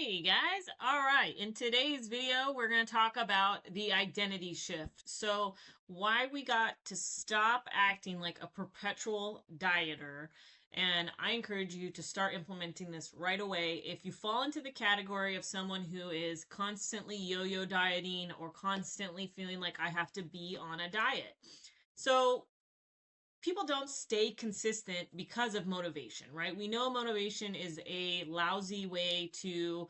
Hey guys, all right. In today's video, we're going to talk about the identity shift. So, why we got to stop acting like a perpetual dieter. And I encourage you to start implementing this right away. If you fall into the category of someone who is constantly yo yo dieting or constantly feeling like I have to be on a diet. So, people don't stay consistent because of motivation, right? We know motivation is a lousy way to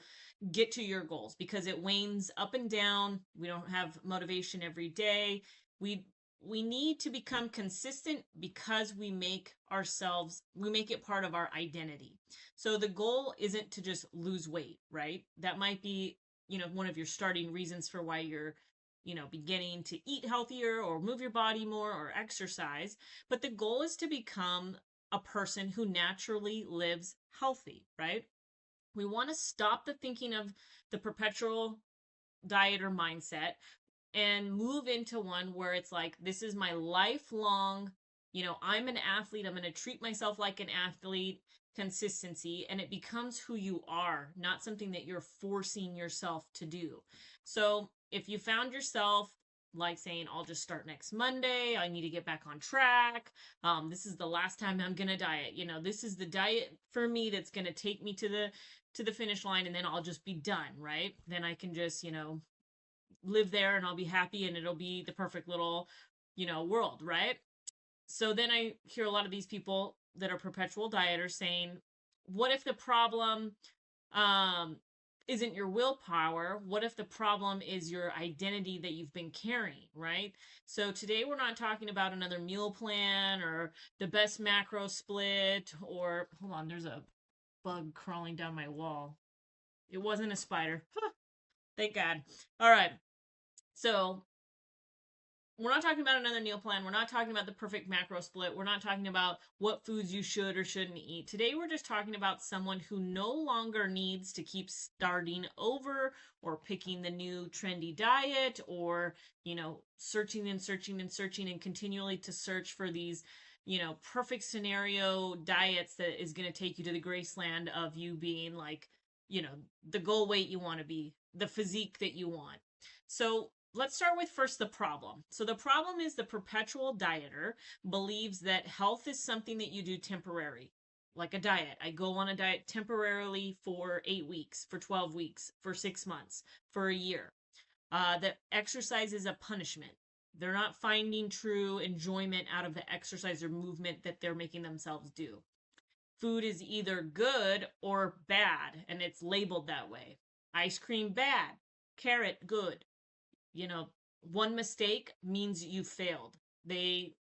get to your goals because it wanes up and down. We don't have motivation every day. We need to become consistent because we make it part of our identity. So the goal isn't to just lose weight, right? That might be, one of your starting reasons for why you're beginning to eat healthier or move your body more or exercise. But the goal is to become a person who naturally lives healthy, right? We want to stop the thinking of the perpetual dieter mindset and move into one where it's like, this is my lifelong, I'm an athlete. I'm going to treat myself like an athlete, consistency, and it becomes who you are, not something that you're forcing yourself to do. So if you found yourself like saying, I'll just start next Monday, I need to get back on track. This is the last time I'm going to diet. This is the diet for me that's going to take me to the finish line, and then I'll just be done, right? Then I can just, live there and I'll be happy and it'll be the perfect little, world, right? So then I hear a lot of these people that are perpetual dieters saying, what if the problem um isn't your willpower? What if the problem is your identity that you've been carrying, right? So today we're not talking about another meal plan or the best macro split or hold on, there's a bug crawling down my wall. It wasn't a spider. Thank God. All right. So we're not talking about another meal plan. We're not talking about the perfect macro split. We're not talking about what foods you should or shouldn't eat. Today, we're just talking about someone who no longer needs to keep starting over or picking the new trendy diet or, searching and searching and searching and continually to search for these, perfect scenario diets that is going to take you to the graceland of you being like, the goal weight you want to be, the physique that you want. So let's start with first the problem. So the problem is the perpetual dieter believes that health is something that you do temporary, like a diet. I go on a diet temporarily for 8 weeks, for 12 weeks, for 6 months, for a year. That exercise is a punishment. They're not finding true enjoyment out of the exercise or movement that they're making themselves do. Food is either good or bad, and it's labeled that way. Ice cream, bad. Carrot, good. One mistake means you failed. They,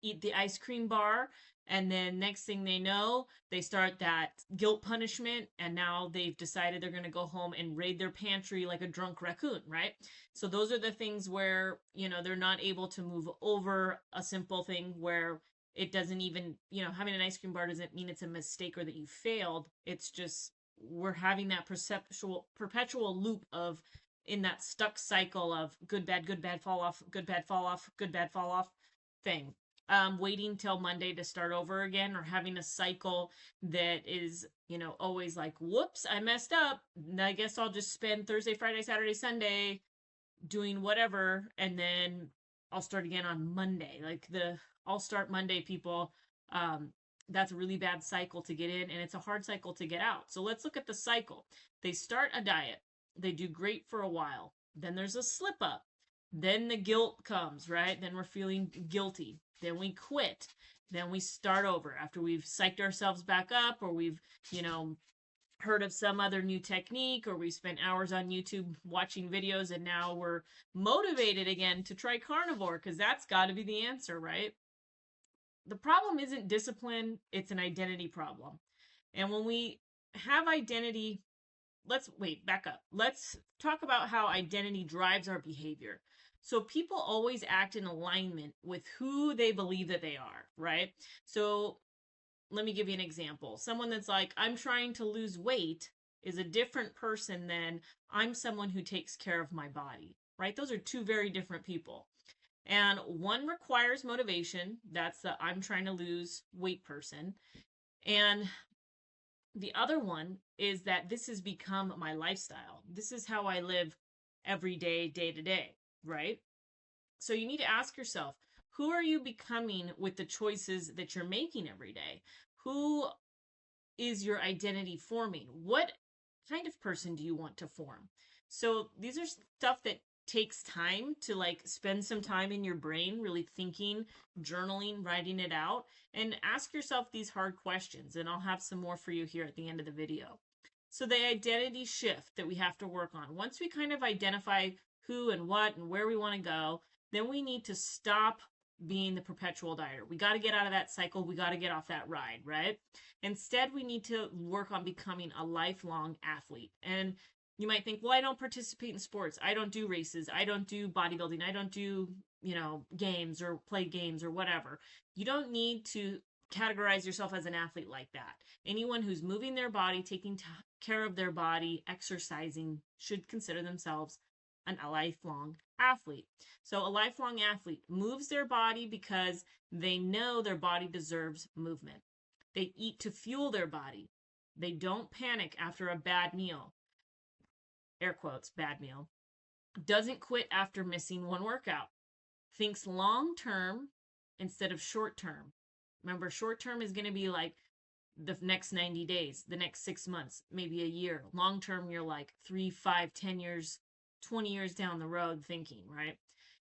eat the ice cream bar, and then next thing they know, they start that guilt punishment, and now they've decided they're going to go home and raid their pantry like a drunk raccoon, right? So those are the things where, they're not able to move over a simple thing where it doesn't even, having an ice cream bar doesn't mean it's a mistake or that you failed. It's just we're having that perpetual loop of in that stuck cycle of good, bad, fall off, good, bad, fall off, good, bad, fall off thing. Waiting till Monday to start over again or having a cycle that is, always like, whoops, I messed up. I guess I'll just spend Thursday, Friday, Saturday, Sunday doing whatever. And then I'll start again on Monday. Like I'll start Monday people. That's a really bad cycle to get in and it's a hard cycle to get out. So let's look at the cycle. They start a diet. They do great for a while. Then there's a slip up. Then the guilt comes, right? Then we're feeling guilty. Then we quit. Then we start over after we've psyched ourselves back up or we've, heard of some other new technique or we spent hours on YouTube watching videos and now we're motivated again to try carnivore because that's got to be the answer, right? The problem isn't discipline, it's an identity problem. And when we have identity, back up. Let's talk about how identity drives our behavior. So people always act in alignment with who they believe that they are, right? So let me give you an example. Someone that's like, I'm trying to lose weight is a different person than I'm someone who takes care of my body, right? Those are two very different people. And one requires motivation. That's the I'm trying to lose weight person. And The other one is that this has become my lifestyle. This is how I live every day, day to day, right? So you need to ask yourself, who are you becoming with the choices that you're making every day? Who is your identity forming? What kind of person do you want to form? So these are stuff that takes time to like spend some time in your brain, really thinking, journaling, writing it out, and ask yourself these hard questions. And I'll have some more for you here at the end of the video. So the identity shift that we have to work on. Once we kind of identify who and what and where we want to go, then we need to stop being the perpetual dieter. We got to get out of that cycle. We got to get off that ride, right? Instead, we need to work on becoming a lifelong athlete. And you might think, well, I don't participate in sports. I don't do races. I don't do bodybuilding. I don't do, games or play games or whatever. You don't need to categorize yourself as an athlete like that. Anyone who's moving their body, taking care of their body, exercising, should consider themselves a lifelong athlete. So a lifelong athlete moves their body because they know their body deserves movement. They eat to fuel their body. They don't panic after a bad meal. Air quotes, bad meal. Doesn't quit after missing one workout. Thinks long term instead of short term. Remember, short term is going to be like the next 90 days, the next 6 months, maybe a year. Long term, you're like 3, 5, 10 years, 20 years down the road thinking, right?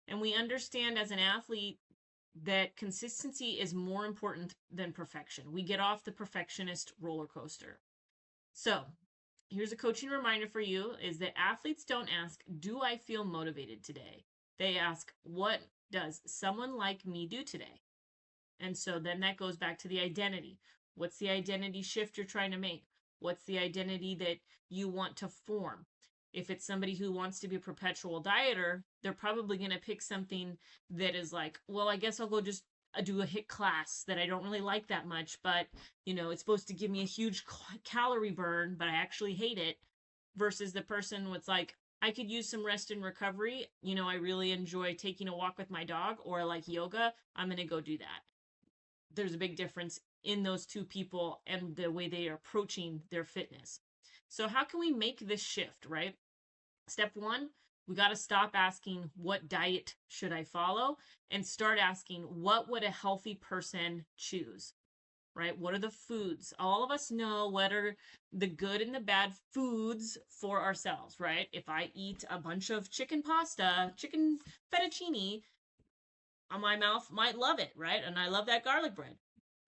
And we understand as an athlete that consistency is more important than perfection. We get off the perfectionist roller coaster. So here's a coaching reminder for you is that athletes don't ask, do I feel motivated today? They ask, what does someone like me do today? And so then that goes back to the identity. What's the identity shift you're trying to make? What's the identity that you want to form? If it's somebody who wants to be a perpetual dieter, they're probably going to pick something that is like, well, I guess I'll go just do a HIIT class that I don't really like that much, but it's supposed to give me a huge calorie burn, but I actually hate it. Versus the person with like, I could use some rest and recovery. I really enjoy taking a walk with my dog, or like yoga. I'm going to go do that. There's a big difference in those two people and the way they are approaching their fitness. So how can we make this shift, right? Step one, we got to stop asking, what diet should I follow? And start asking, what would a healthy person choose? Right? What are the foods? All of us know what are the good and the bad foods for ourselves, right? If I eat a bunch of chicken pasta, chicken fettuccine, my mouth might love it, right? And I love that garlic bread.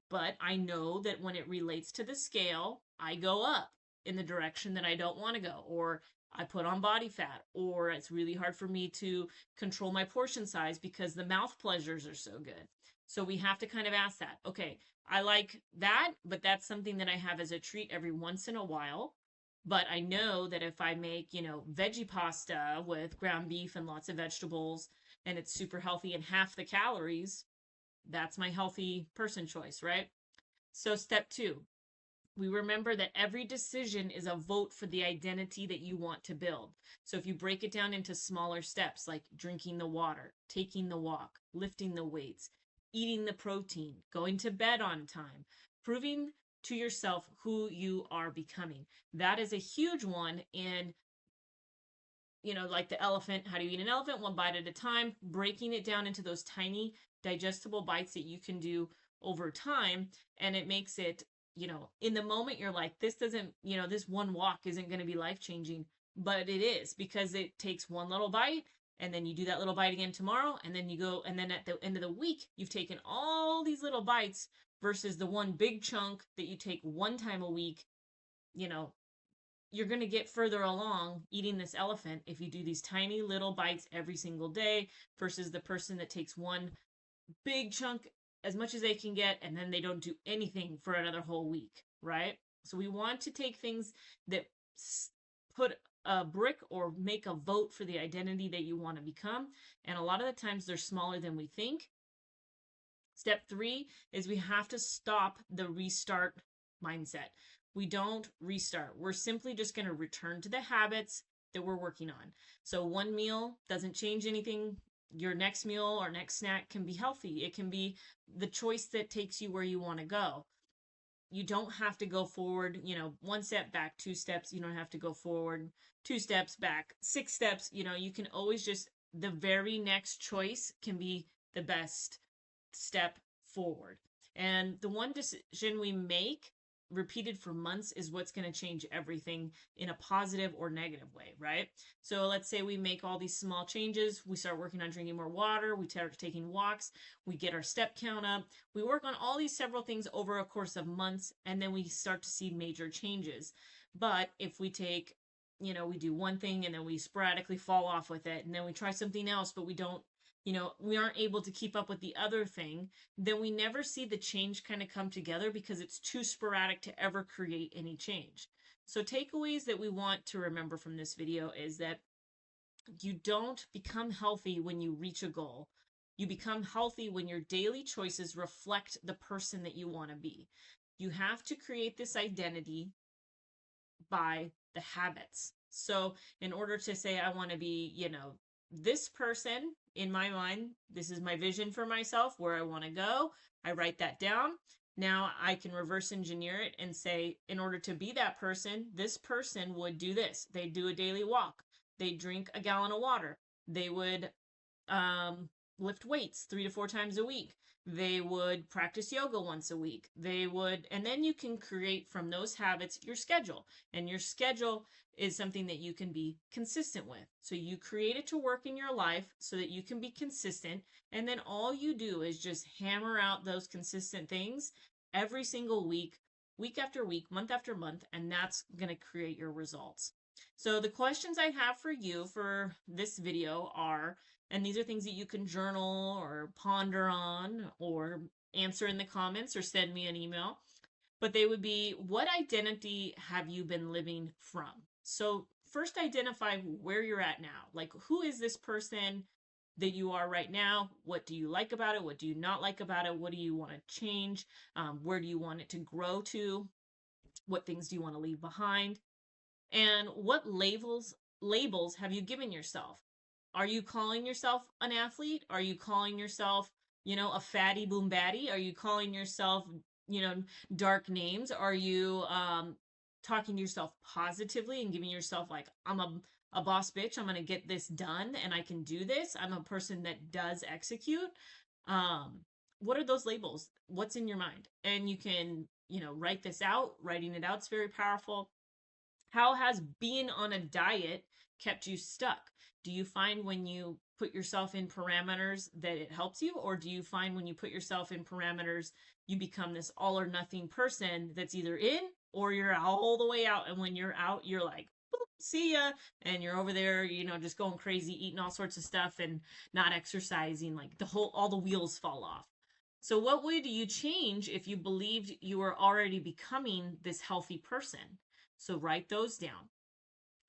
But I know that when it relates to the scale, I go up in the direction that I don't want to go, or I put on body fat, or it's really hard for me to control my portion size because the mouth pleasures are so good. So we have to kind of ask that. Okay, I like that, but that's something that I have as a treat every once in a while. But I know that if I make, veggie pasta with ground beef and lots of vegetables, and it's super healthy and half the calories, that's my healthy person choice, right? So step two, we remember that every decision is a vote for the identity that you want to build. So if you break it down into smaller steps like drinking the water, taking the walk, lifting the weights, eating the protein, going to bed on time, proving to yourself who you are becoming. That is a huge one in like the elephant, how do you eat an elephant? One bite at a time, breaking it down into those tiny digestible bites that you can do over time. And it makes it, in the moment you're like, this doesn't, this one walk isn't going to be life changing, but it is because it takes one little bite and then you do that little bite again tomorrow. And then you go, and then at the end of the week, you've taken all these little bites versus the one big chunk that you take one time a week, you're going to get further along eating this elephant if you do these tiny little bites every single day versus the person that takes one big chunk as much as they can get and then they don't do anything for another whole week, right? So we want to take things that put a brick or make a vote for the identity that you want to become. And a lot of the times they're smaller than we think. Step three is we have to stop the restart mindset. We don't restart. We're simply just going to return to the habits that we're working on. So one meal doesn't change anything. Your next meal or next snack can be healthy. It can be the choice that takes you where you want to go. you don't have to go forward, one step back, two steps. You don't have to go forward, two steps back, six steps. You can always just, the very next choice can be the best step forward. And the one decision we make repeated for months is what's going to change everything in a positive or negative way, right? So let's say we make all these small changes. We start working on drinking more water. We start taking walks. We get our step count up. We work on all these several things over a course of months, and then we start to see major changes. But if we take, we do one thing and then we sporadically fall off with it, and then we try something else, but we aren't able to keep up with the other thing, then we never see the change kind of come together because it's too sporadic to ever create any change. So takeaways that we want to remember from this video is that you don't become healthy when you reach a goal. You become healthy when your daily choices reflect the person that you want to be. You have to create this identity by the habits. So in order to say, I want to be, this person in my mind, this is my vision for myself, where I want to go, I write that down. Now I can reverse engineer it and say, in order to be that person, this person would do this. They do a daily walk. They drink a gallon of water. They would lift weights 3 to 4 times a week. They would practice yoga once a week. And then you can create from those habits your schedule. And your schedule is something that you can be consistent with. So you create it to work in your life so that you can be consistent. And then all you do is just hammer out those consistent things every single week, week after week, month after month, and that's going to create your results. So the questions I have for you for this video are, and these are things that you can journal or ponder on or answer in the comments or send me an email, but they would be, what identity have you been living from? So first identify where you're at now. Like, who is this person that you are right now? What do you like about it? What do you not like about it? What do you want to change? Where do you want it to grow to? What things do you want to leave behind? And what labels have you given yourself? Are you calling yourself an athlete? Are you calling yourself, a fatty boom baddie? Are you calling yourself, dark names? Are you talking to yourself positively and giving yourself like, I'm a boss bitch, I'm going to get this done and I can do this. I'm a person that does execute. What are those labels? What's in your mind? And you can, write this out. Writing it out is very powerful. How has being on a diet kept you stuck? Do you find when you put yourself in parameters that it helps you? Or do you find when you put yourself in parameters, you become this all or nothing person that's either in or you're all the way out? And when you're out, you're like, boop, see ya. And you're over there, just going crazy, eating all sorts of stuff and not exercising, like all the wheels fall off. So what would you change if you believed you were already becoming this healthy person? So write those down.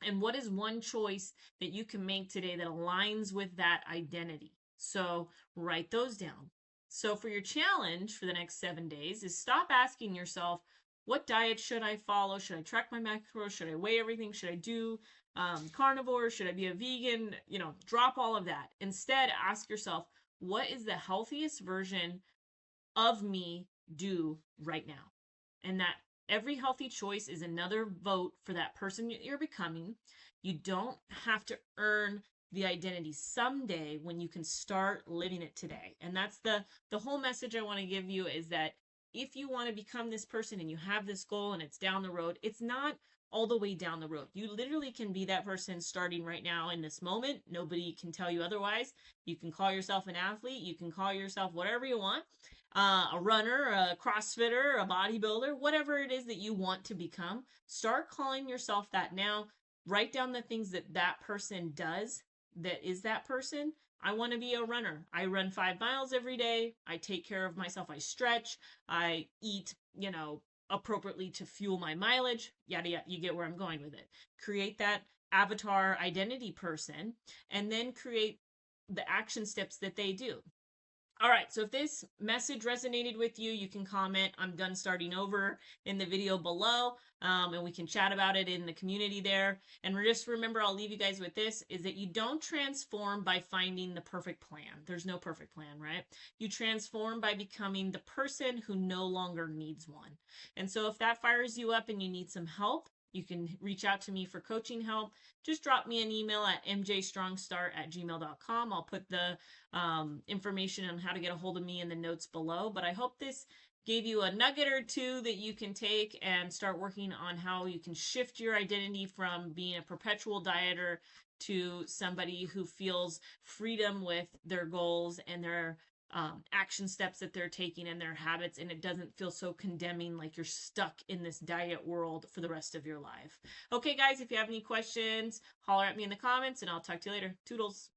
And what is one choice that you can make today that aligns with that identity? So write those down. So for your challenge for the next 7 days is stop asking yourself, what diet should I follow? Should I track my macros? Should I weigh everything? Should I do carnivore? Should I be a vegan? Drop all of that. Instead, ask yourself, what is the healthiest version of me do right now? And that every healthy choice is another vote for that person you're becoming. You don't have to earn the identity someday when you can start living it today. And that's the whole message I want to give you, is that if you want to become this person and you have this goal and it's down the road, it's not all the way down the road. You literally can be that person starting right now in this moment. Nobody can tell you otherwise. You can call yourself an athlete. You can call yourself whatever you want. A runner, a CrossFitter, a bodybuilder, whatever it is that you want to become, start calling yourself that now. Write down the things that that person does that is that person. I want to be a runner. I run 5 miles every day. I take care of myself. I stretch. I eat, appropriately to fuel my mileage. Yada, yada. You get where I'm going with it. Create that avatar identity person and then create the action steps that they do. All right, so if this message resonated with you, you can comment "I'm done starting over" in the video below, and we can chat about it in the community there. And just remember, I'll leave you guys with this, is that you don't transform by finding the perfect plan. There's no perfect plan, right? You transform by becoming the person who no longer needs one. And so if that fires you up and you need some help, you can reach out to me for coaching help. Just drop me an email at mjstrongstart@gmail.com. I'll put the information on how to get a hold of me in the notes below. But I hope this gave you a nugget or two that you can take and start working on how you can shift your identity from being a perpetual dieter to somebody who feels freedom with their goals and their action steps that they're taking and their habits, and it doesn't feel so condemning like you're stuck in this diet world for the rest of your life. Okay, guys, if you have any questions, holler at me in the comments, and I'll talk to you later. Toodles.